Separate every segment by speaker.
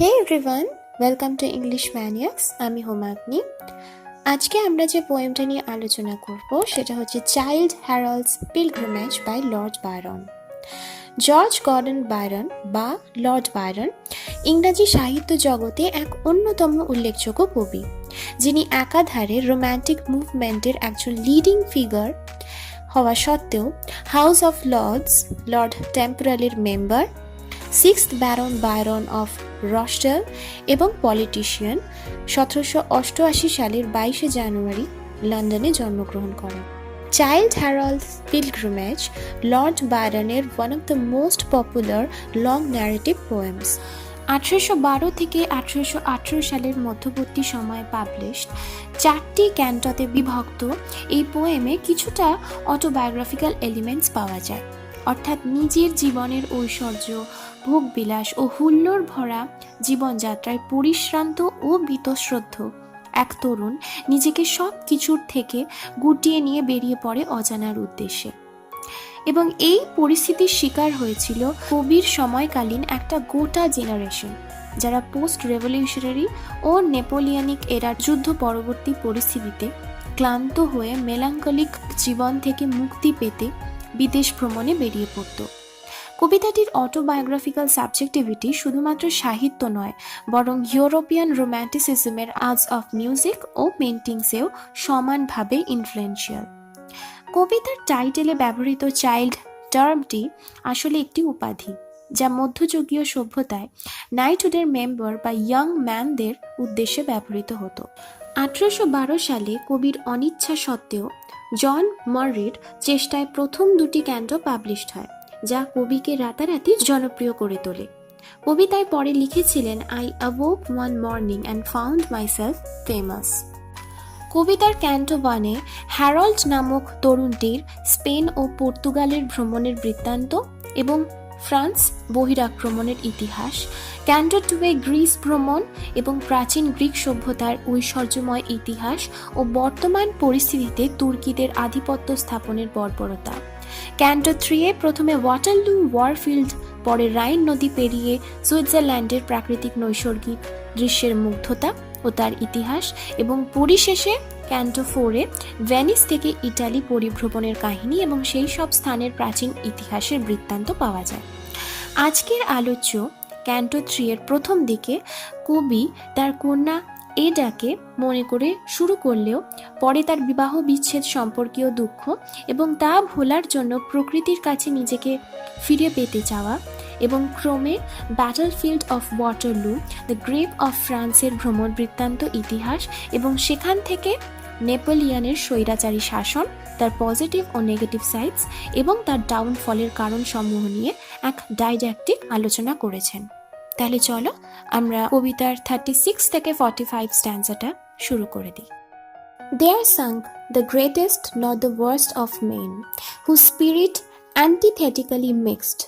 Speaker 1: Hey everyone, welcome to English maniacs. আমি হোমাগ্নি। আজকে আমরা যে পোয়েমটা নিয়ে আলোচনা করব সেটা হচ্ছে child Harold's pilgrimage by Lord Byron. George Gordon Byron বা লর্ড বায়রন ইংরাজি সাহিত্য জগতে এক অন্যতম উল্লেখযোগ্য কবি, যিনি একাধারে রোম্যান্টিক মুভমেন্টের একজন লিডিং ফিগার হওয়া সত্ত্বেও হাউস অফ লর্ডস লর্ড টেম্পোরালির member, sixth baron Byron of Rochdale এবং পলিটিশিয়ান 1788 সালের 22 জানুয়ারি লন্ডনে জন্মগ্রহণ করেন। চাইল্ড হ্যারল্ডস পিলগ্রিমেজ লর্ড বায়রনের one of the most popular long narrative poems. 1812 থেকে 1818 সালের মধ্যবর্তী সময়ে পাবলিশড 4টি ক্যান্টোতে বিভক্ত এই পোয়েমে কিছুটা অটোবায়োগ্রাফিক্যাল এলিমেন্টস পাওয়া যায়, অর্থাৎ নিজের জীবনের ঐশ্বর্য, ভোগবিলাস ও হুল্লোড় ভরা জীবনযাত্রায় পরিশ্রান্ত ও বীতশ্রদ্ধ এক তরুণ নিজেকে সব কিছুর থেকে গুটিয়ে নিয়ে বেরিয়ে পড়ে অজানার উদ্দেশ্যে। এবং এই পরিস্থিতির শিকার হয়েছিল কবির সময়কালীন একটা গোটা জেনারেশন, যারা পোস্ট রেভলিউশনারি ও নেপোলিয়নিক এরার যুদ্ধ পরবর্তী পরিস্থিতিতে ক্লান্ত হয়ে মেলাঙ্কলিক জীবন থেকে মুক্তি পেতে বিদেশ ভ্রমণে বেরিয়ে পড়ত। কবিতাটির অটোবায়োগ্রাফিক্যাল সাবজেক্টিভিটি শুধুমাত্র সাহিত্য নয়, বরং ইউরোপিয়ান রোম্যান্টিসিজমের আর্টস অফ মিউজিক ও পেন্টিংসেও সমানভাবে ইনফ্লুয়েন্সিয়াল। কবিতার টাইটেলে ব্যবহৃত চাইল্ড টার্মটি আসলে একটি উপাধি, যা মধ্যযুগীয় সভ্যতায় নাইটহুডের মেম্বার বা ইয়াং ম্যানদের উদ্দেশ্যে ব্যবহৃত হতো। 1812 সালে কবির অনিচ্ছা সত্ত্বেও জন মরির চেষ্টায় প্রথম দুটি ক্যান্টো পাবলিশড হয়, যা কবিকে রাতারাতি জনপ্রিয় করে তোলে। কবিতায় পরে লিখেছিলেন, I অ্যাওক one morning and found myself famous. কবিতার ক্যান্টো 1-এ হ্যারল্ড নামক তরুণটির স্পেন ও পর্তুগালের ভ্রমণের বৃত্তান্ত এবং ফ্রান্স বহিরাক্রমণের ইতিহাস, ক্যান্টো 2-এ গ্রিস ভ্রমণ এবং প্রাচীন গ্রিক সভ্যতার ঐশ্বর্যময় ইতিহাস ও বর্তমান পরিস্থিতিতে তুর্কিদের আধিপত্য স্থাপনের বর্বরতা, ক্যান্টো 3-এ প্রথমে ওয়াটারলু ওয়ারফিল্ড, পরে রাইন নদী পেরিয়ে সুইজারল্যান্ডের প্রাকৃতিক নৈসর্গিক দৃশ্যের মুগ্ধতা ও তার ইতিহাস, এবং পরিশেষে ক্যান্টো 4-এ ভেনিস থেকে ইটালি পরিভ্রমণের কাহিনী এবং সেই সব স্থানের প্রাচীন ইতিহাসের বৃত্তান্ত পাওয়া যায়। আজকের আলোচ্য ক্যান্টো 3-এর প্রথম দিকে কবি তার কন্যা এডাকে মনে করে শুরু করলেও পরে তার বিবাহ বিচ্ছেদ সম্পর্কীয় দুঃখ এবং তা ভোলার জন্য প্রকৃতির কাছে নিজেকে ফিরে পেতে চাওয়া এবং ক্রমে battlefield of Waterloo, the grave of ফ্রান্সের ভ্রমণ বৃত্তান্ত ইতিহাস এবং সেখান থেকে নেপোলিয়নের স্বৈরাচারী শাসন, তার পজিটিভ ও নেগেটিভ সাইডস এবং তার ডাউনফলের কারণ সমূহ নিয়ে এক ডাইডাক্টিক আলোচনা করেছেন। তাহলে চলো আমরা কবিতার 36 থেকে 45 স্ট্যান্জাটা শুরু করে দিই। There sunk the greatest not the worst of men, whose spirit antithetically mixed,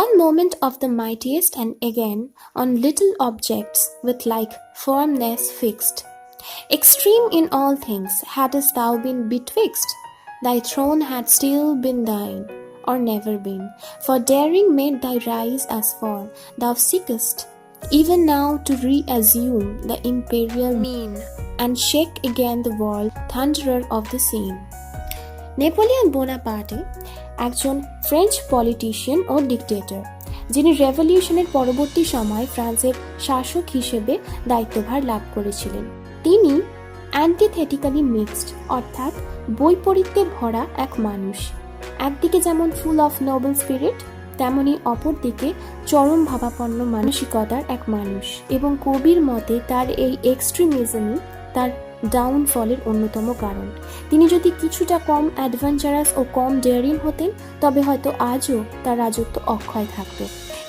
Speaker 1: one moment of the mightiest and again on little objects with like firmness fixed. Extreme in all things hadst thou been betwixt, thy throne had still been thine, or never been, for daring made thy rise as fall, thou seekest even now to reassume the imperial mien, and shake again the world, thunderer of the scene. Napoleon Bonaparte একজন French politician ও dictator, যিনি রেভলিউশনের পরবর্তী সময় ফ্রান্সের শাসক হিসেবে দায়িত্বভার লাভ করেছিলেন। তিনি অ্যান্টিথেটিক্যালি মিক্সড, অর্থাৎ বৈপরীত্যে ভরা এক মানুষ। একদিকে যেমন ফুল অফ নোবেল স্পিরিট, তেমনি অপরদিকে চরম ভাবাপন্ন মানসিকতার এক মানুষ, এবং কবির মতে তার এই এক্সট্রিমিজমই তার ডাউনফলের অন্যতম কারণ। তিনি যদি কিছুটা কম অ্যাডভেঞ্চারাস ও কম ডেয়ারিং হতেন, তবে হয়তো আজও তার রাজত্ব অক্ষয় থাকত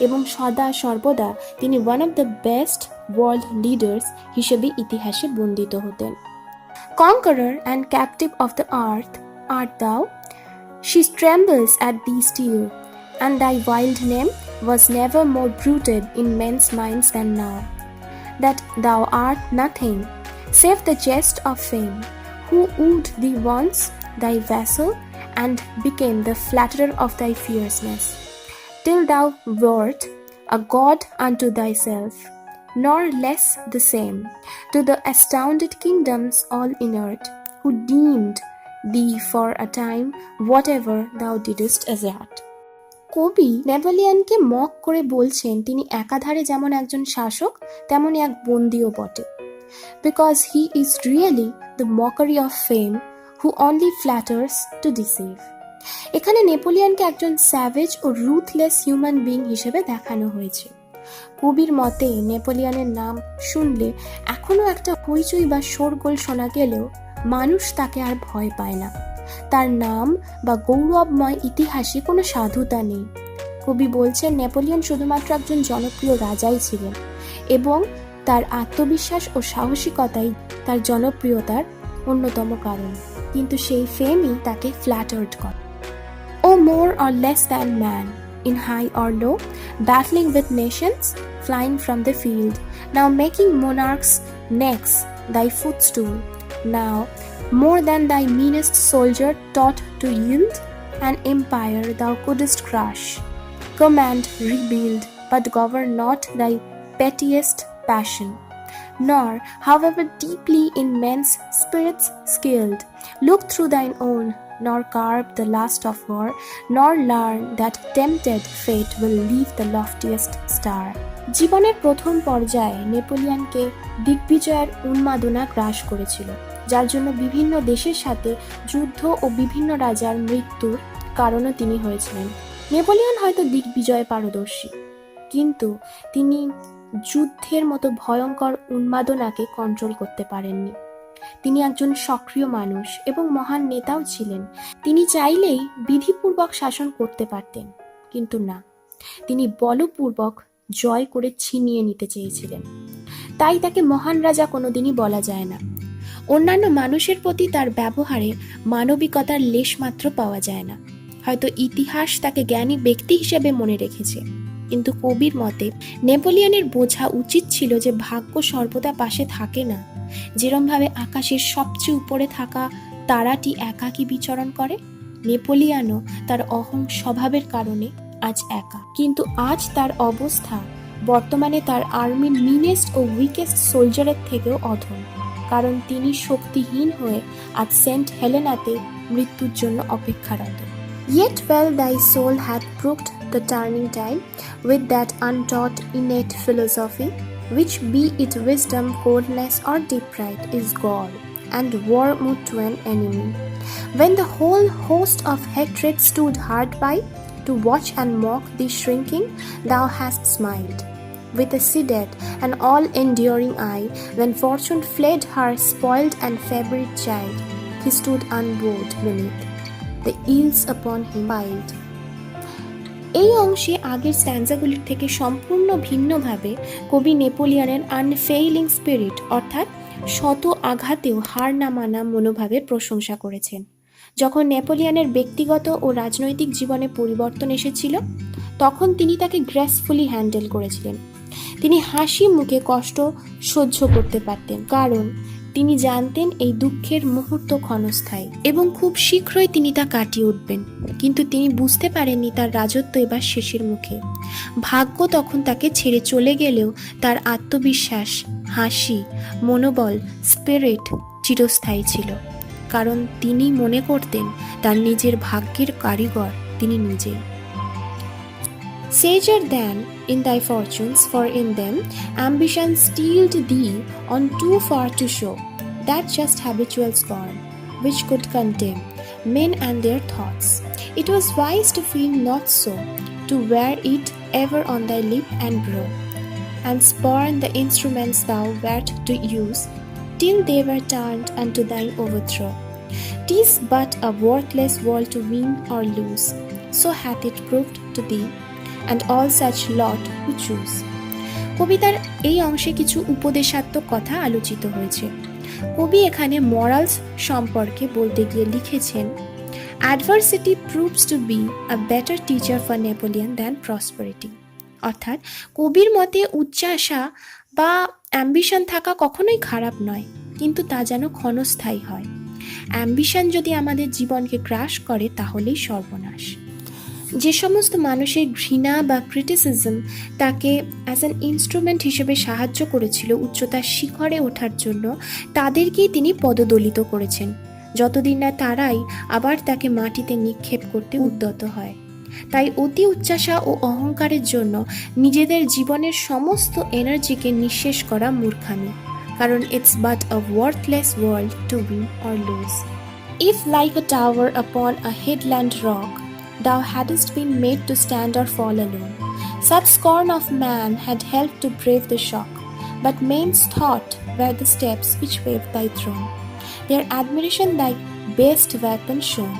Speaker 1: এবং সদা সর্বদা তিনি one of the best world leaders হিসেবে ইতিহাসে বন্দিত হতেন। Conqueror and captive of the earth art thou, she trembles at thee still, and thy wild name was never more bruited in men's minds than now, that thou art nothing save the jest of fame, who wooed thee once thy vassal and became the flatterer of thy fierceness, till thou wert a god unto thyself, nor less the same, to the astounded kingdoms all inert, who deemed thee for a time whatever thou didst assert. কবি নেপোলিয়নকে mock করে বলছেন তিনি একাধারে যেমন একজন শাসক তেমনই এক বন্দীও বটে, because he is really the mockery of fame who only flatters to deceive. এখানে নেপোলিয়নকে একজন স্যাভেজ ও রুথলেস হিউম্যান বিং হিসেবে দেখানো হয়েছে। কবির মতে নেপোলিয়নের নাম শুনলে এখনো একটা হইচই বা শোরগোল শোনা গেলেও মানুষ তাকে আর ভয় পায় না। তার নাম বা গৌরবময় ইতিহাসে কোনো সাধুতা নেই। কবি বলছেন নেপোলিয়ন শুধুমাত্র একজন জনপ্রিয় রাজাই ছিলেন এবং তার আত্মবিশ্বাস ও সাহসিকতাই তার জনপ্রিয়তার অন্যতম কারণ, কিন্তু সেই ফেমই তাকে ফ্ল্যাটার্ড করে। Oh more or less than man, in high or low, battling with nations, flying from the field, now making monarchs' necks thy footstool, now more than thy meanest soldier taught to yield, an empire thou couldst crush. Command, rebuild, but govern not thy pettiest passion, nor, however deeply in men's spirits skilled, look through thine own, nor carve the last of war, nor learn that tempted fate will leave the loftiest star. জীবনের প্রথম পর্যায়ে নেপোলিয়নকে দিগ্বিজয়ের উন্মাদনা গ্রাস করেছিল, যার জন্য বিভিন্ন দেশের সাথে যুদ্ধ ও বিভিন্ন রাজার মৃত্যুর কারণও তিনি হয়েছিলেন। নেপোলিয়ন হয়তো দিগ্বিজয়ে পারদর্শী, কিন্তু তিনি যুদ্ধের মতো ভয়ঙ্কর উন্মাদনাকে কন্ট্রোল করতে পারেননি। তিনি একজন সক্রিয় মানুষ এবং মহান নেতাও ছিলেন। তিনি চাইলেই বিধিপূর্বক শাসন করতে পারতেন, কিন্তু না, তিনি বলপূর্বক জয় করে ছিনিয়ে নিতে চেয়েছিলেন। তাই তাকে মহান রাজা কোনোদিনই বলা যায় না। অন্যান্য মানুষের প্রতি তার ব্যবহারে মানবিকতার লেশমাত্র পাওয়া যায় না। হয়তো ইতিহাস তাকে জ্ঞানী ব্যক্তি হিসেবে মনে রেখেছে, কিন্তু কবির মতে নেপোলিয়নের বোঝা উচিত ছিল যে ভাগ্য সর্বদা পাশে থাকে না। যেরমভাবে আকাশের সবচেয়ে উপরে থাকা তারাটি একাকী বিচরণ করে, নেপোলিয়নও তার অহং স্বভাবের কারণে আজ একা। কিন্তু আজ তার অবস্থা বর্তমানে তার আর্মির মিনেস্ট ও উইকেস্ট সোলজারের থেকেও অধম, কারণ তিনি শক্তিহীন হয়ে আজ সেন্ট হেলেনাতে মৃত্যুর জন্য অপেক্ষারত। Yet well thy soul hath brooked the turning tide with that untaught innate philosophy, which be it wisdom, coldness, or deep pride, is gall and wormwood to an enemy. When the whole host of hatred stood hard by, to watch and mock thee shrinking, thou hast smiled with a sedate and all-enduring eye. When fortune fled her spoiled and favorite child, he stood unbowed beneath the eels upon him piled. এই অংশে আগের স্ট্যান্জাগুলির থেকে সম্পূর্ণ ভিন্নভাবে কবি নেপোলিয়নের আনফেইলিং spirit অর্থাৎ শত আঘাতেও হার না মানা মনোভাবের প্রশংসা করেছেন। যখন নেপোলিয়নের ব্যক্তিগত ও রাজনৈতিক জীবনে পরিবর্তন এসেছিল, তখন তিনি তাকে গ্রেসফুলি হ্যান্ডেল করেছিলেন। তিনি হাসি মুখে কষ্ট সহ্য করতে পারতেন, কারণ তিনি জানতেন এই দুঃখের মুহূর্ত ক্ষণস্থায়ী এবং খুব শীঘ্রই তিনি তা কাটিয়ে উঠবেন। কিন্তু তিনি বুঝতে পারেননি তার রাজত্ব এবার শেষের মুখে। ভাগ্য তখন তাকে ছেড়ে চলে গেলেও তার আত্মবিশ্বাস, হাসি, মনোবল, স্পিরিট চিরস্থায়ী ছিল, কারণ তিনি মনে করতেন তার নিজের ভাগ্যের কারিগর তিনি নিজে। Sager than in thy fortunes, for in them ambition steeled thee on too far to show that just habitual scorn which could condemn men and their thoughts. It was wise to feel not so, to wear it ever on thy lip and brow, and spurn the instruments thou wert to use, till they were turned unto thine overthrow. 'Tis but a worthless world to win or lose, so hath it proved to thee, and all such lot who choose. কবিতার এই অংশে কিছু উপদেশাত্মক কথা আলোচিত হয়েছে। কবি এখানে morals সম্পর্কে বলতে গিয়ে লিখেছেন, adversity proves to be a better teacher for Napoleon than prosperity. অর্থাৎ কবির মতে উচ্চাশা বা অ্যাম্বিশন থাকা কখনোই খারাপ নয়, কিন্তু তা যেন ক্ষণস্থায়ী হয়। অ্যাম্বিশন যদি আমাদের জীবনকে গ্রাস করে তাহলেই সর্বনাশ। যে সমস্ত মানুষের ঘৃণা বা ক্রিটিসিজম তাকে অ্যাজ অ্যান ইনস্ট্রুমেন্ট হিসেবে সাহায্য করেছিল উচ্চতার শিখরে ওঠার জন্য, তাদেরকেই তিনি পদদলিত করেছেন, যতদিন না তারাই আবার তাকে মাটিতে নিক্ষেপ করতে উদ্যত হয়। তাই অতি উচ্চাসা ও অহংকারের জন্য নিজেদের জীবনের সমস্ত এনার্জিকে নিঃশেষ করা মূর্খামি, কারণ it's but a worthless world to win or lose. If like a tower upon a headland rock, thou hadst been made to stand or fall alone, such scorn of man had helped to brave the shock, but men's thought were the steps which paved thy throne, their admiration thy best weapon shown.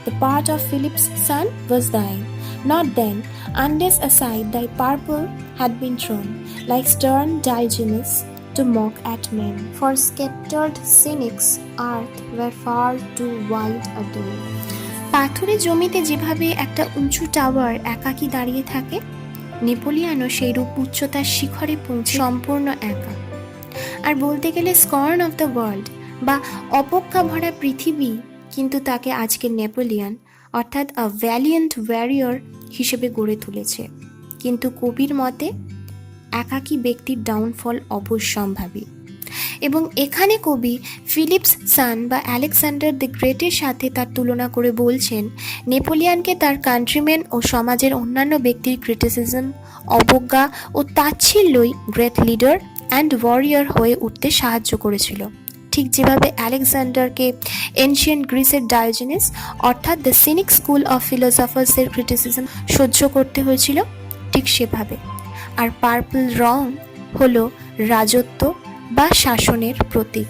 Speaker 1: The part of Philip's son was thine, not then, unless aside thy purple had been thrown, like stern Diogenes, to mock at men. For sceptred cynics, earth were far too wide a door. পাথুরে জমিতে যেভাবে একটা উঁচু tower একাকী দাঁড়িয়ে থাকে, নেপোলিয়ানও সেইরূপ উচ্চতার শিখরে পৌঁছে সম্পূর্ণ একা। আর বলতে গেলে স্কর্ন অফ দ্য ওয়ার্ল্ড বা অপেক্ষা ভরা পৃথিবী কিন্তু তাকে আজকে নেপোলিয়ান অর্থাৎ আ ভ্যালিয়েন্ট ওয়ারিয়র হিসেবে গড়ে তুলেছে। কিন্তু কবির মতে একাকী ব্যক্তির ডাউনফল অবশ্যম্ভাবী। এবং এখানে কবি ফিলিপস সান বা আলেকজান্ডার দ্য গ্রেটের সাথে তার তুলনা করে বলছেন, নেপোলিয়ানকে তার কান্ট্রিম্যান ও সমাজের অন্যান্য ব্যক্তির ক্রিটিসিজম, অবজ্ঞা ও তাচ্ছিল্যই গ্রেট লিডার অ্যান্ড ওয়ারিয়র হয়ে উঠতে সাহায্য করেছিল। ঠিক যেভাবে আলেকজান্ডারকে এনশিয়েন্ট গ্রিসের ডায়োজেনিস অর্থাৎ দ্য সিনিক স্কুল অফ ফিলোসফার্সের ক্রিটিসিজম সহ্য করতে হয়েছিল, ঠিক সেভাবে। আর পার্পল রং হলো রাজত্ব বা শাসনের প্রতীক।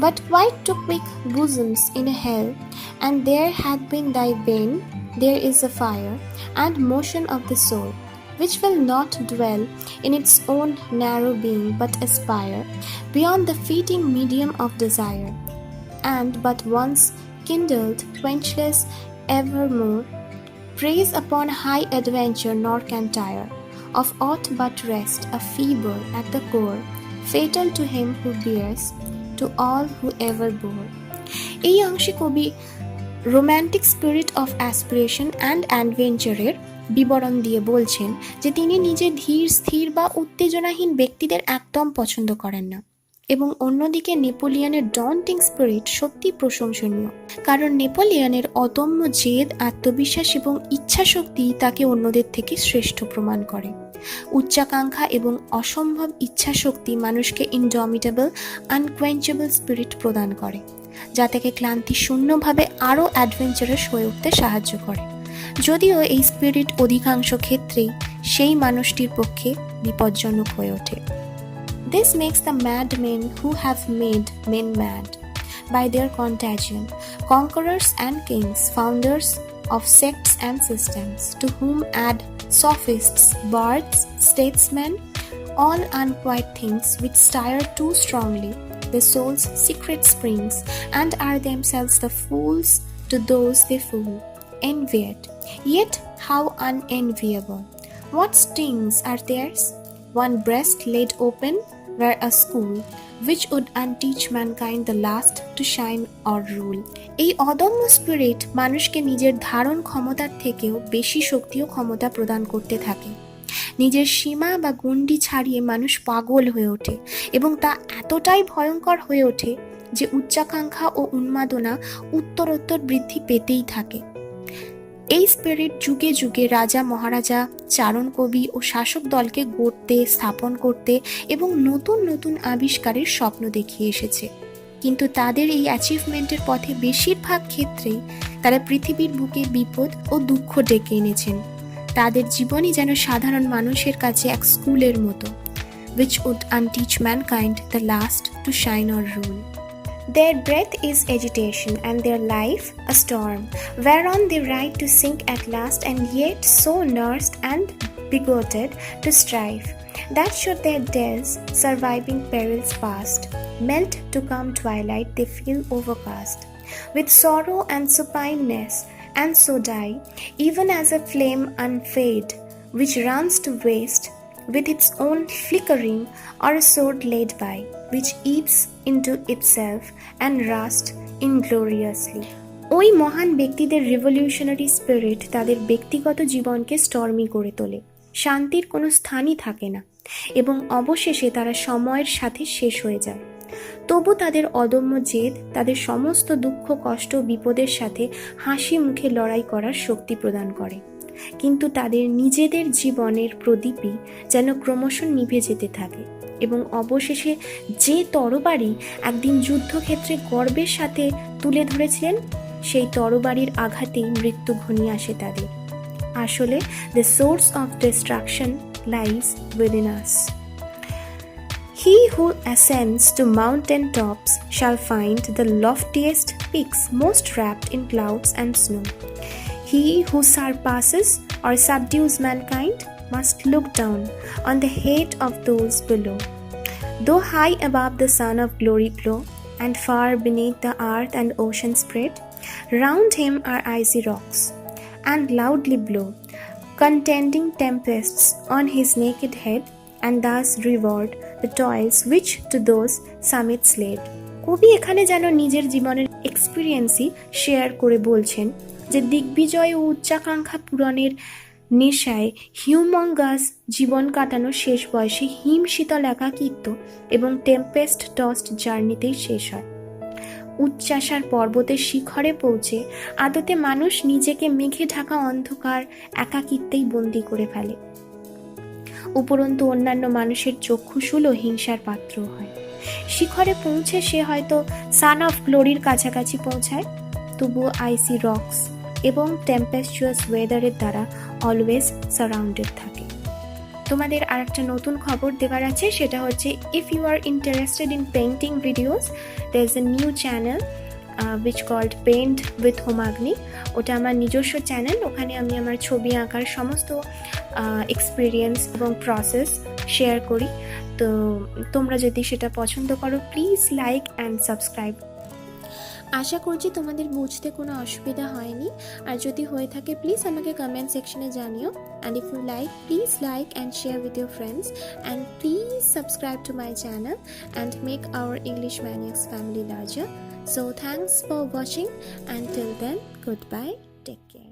Speaker 1: But white to quick bosoms in a hell, and there hath been thy bane, there is a fire and motion of the soul, which will not dwell in its own narrow being, but aspire beyond the fleeting medium of desire, and but once kindled, quenchless evermore, praise upon high adventure nor can tire, of aught but rest, a fever at the core, fatal to him who bears, to all who ever bore. এই অংশে কবি romantic spirit of aspiration and অ্যাডভেঞ্চারের বিবরণ দিয়ে বলছেন যে তিনি নিজের ধীর স্থির বা উত্তেজনাহীন ব্যক্তিদের একদম পছন্দ করেন না। এবং অন্যদিকে নেপোলিয়নের ডন্টিং স্পিরিট সত্যি প্রশংসনীয়, কারণ নেপোলিয়নের অদম্য জেদ, আত্মবিশ্বাস এবং ইচ্ছাশক্তি তাকে অন্যদের থেকে শ্রেষ্ঠ প্রমাণ করে। উচ্চাকাঙ্ক্ষা এবং অসম্ভব ইচ্ছাশক্তি মানুষকে ইনডমিটেবল, আনকোয়েঞ্চেবল স্পিরিট প্রদান করে, যা তাকে ক্লান্তি শূন্যভাবে আরও অ্যাডভেঞ্চারাস হয়ে উঠতে সাহায্য করে, যদিও এই স্পিরিট অধিকাংশ ক্ষেত্রেই সেই মানুষটির পক্ষে বিপজ্জনক হয়ে ওঠে। This makes the madmen who have made men mad by their contagion, conquerors and kings, founders of sects and systems, to whom add sophists, bards, statesmen, all unquiet things which stir too strongly the soul's secret springs, and are themselves the fools to those they fool, envied, yet how unenviable! What stings are theirs? One breast laid open were a school, which would unteach mankind the last to shine or rule. এই অদম্য spirit মানুষকে নিজের ধারণ ক্ষমতার থেকেও বেশি শক্তি ও ক্ষমতা প্রদান করতে থাকে। নিজের সীমা বা গণ্ডি ছাড়িয়ে মানুষ পাগল হয়ে ওঠে এবং তা এতটাই ভয়ঙ্কর হয়ে ওঠে যে উচ্চাকাঙ্ক্ষা ও উন্মাদনা উত্তরোত্তর বৃদ্ধি পেতেই থাকে। এই স্পিরিট যুগে যুগে রাজা, মহারাজা, চারণ কবি ও শাসক দলকে গড়তে, স্থাপন করতে এবং নতুন নতুন আবিষ্কারের স্বপ্ন দেখিয়ে এসেছে। কিন্তু তাদের এই অ্যাচিভমেন্টের পথে বেশিরভাগ ক্ষেত্রেই তারা পৃথিবীর বুকে বিপদ ও দুঃখ ডেকে এনেছেন। তাদের জীবনই যেন সাধারণ মানুষের কাছে এক স্কুলের মতো, which would unteach mankind the last to shine or rule. Their breath is agitation, and their life a storm, whereon they ride to sink at last, and yet so nursed and begotten to strive, that should their days, surviving perils past, melt to come twilight, they feel overcast with sorrow and supineness, and so die, even as a flame unfade, which runs to waste with its own flickering, or a sword laid by, which eats into itself and rusts ingloriously. ওই মহান ব্যক্তিদের revolutionary spirit তাদের ব্যক্তিগত জীবনকে stormy করে তোলে, শান্তির কোনো স্থানই থাকে না এবং অবশেষে তারা সময়ের সাথে শেষ হয়ে যায়। তবু তাদের অদম্য জেদ তাদের সমস্ত দুঃখ কষ্ট বিপদের সাথে হাসি মুখে লড়াই করার শক্তি প্রদান করে, কিন্তু তাদের নিজেদের জীবনের প্রদীপই যেন ক্রমশ নিভে যেতে থাকে এবং অবশেষে যে তরবারি একদিন যুদ্ধক্ষেত্রে গর্বের সাথে তুলে ধরেছিলেন, সেই তরবারির আঘাতেই মৃত্যু ঘনিয়ে আসে তাদের। আসলে the source of destruction lies within us. He who ascends to mountain tops shall find the loftiest peaks most wrapped in clouds and snow. He who surpasses or subdues mankind must look down on the hate of those below. Though high above the sun of glory blow, and far beneath the earth and ocean spread, round him are icy rocks, and loudly blow contending tempests on his naked head, and thus reward the toils which to those summits led. কবি এখানে যেন নিজের জীবনের এক্সপিরিয়েন্সই share করে বলছেন যে দিগ্বিজয় ও উচ্চাকাঙ্ক্ষা পূরণের নেশায় হিউমঙ্গাস জীবন কাটানো শেষ বয়সে হিমশীতল একাকিত্ব এবং টেম্পেস্ট টস্ট জার্নিতেই শেষ হয়। উচ্চাসার পর্বতের শিখরে পৌঁছে আদতে মানুষ নিজেকে মেঘে ঢাকা অন্ধকার একাকিত্বেই বন্দি করে ফেলে। উপরন্তু অন্যান্য মানুষের চক্ষুশূলও হিংসার পাত্র হয়। শিখরে পৌঁছে সে হয়তো সান অফ গ্লোরির কাছাকাছি পৌঁছায়, তবুও আইসি রক্স এবং টেম্পেস্চুয়াস ওয়েদারের দ্বারা অলওয়েজ সারাউন্ডেড থাকে। তোমাদের আর একটা নতুন খবর দেওয়ার আছে, সেটা হচ্ছে if you are interested in painting videos, there is a new channel which called Paint with Homagni. ওটা আমার নিজস্ব চ্যানেল, ওখানে আমি আমার ছবি আঁকার সমস্ত এক্সপিরিয়েন্স এবং প্রসেস শেয়ার করি। তো তোমরা যদি সেটা পছন্দ করো প্লিজ লাইক অ্যান্ড সাবস্ক্রাইব। আশা করছি তোমাদের বুঝতে কোনো অসুবিধা হয়নি, আর যদি হয়ে থাকে প্লিজ আমাকে কমেন্ট সেকশনে জানিও। And if you like please like and share with your friends, and please subscribe to my channel and make our English Maniacs family larger. So thanks for watching, and till then, goodbye, take care.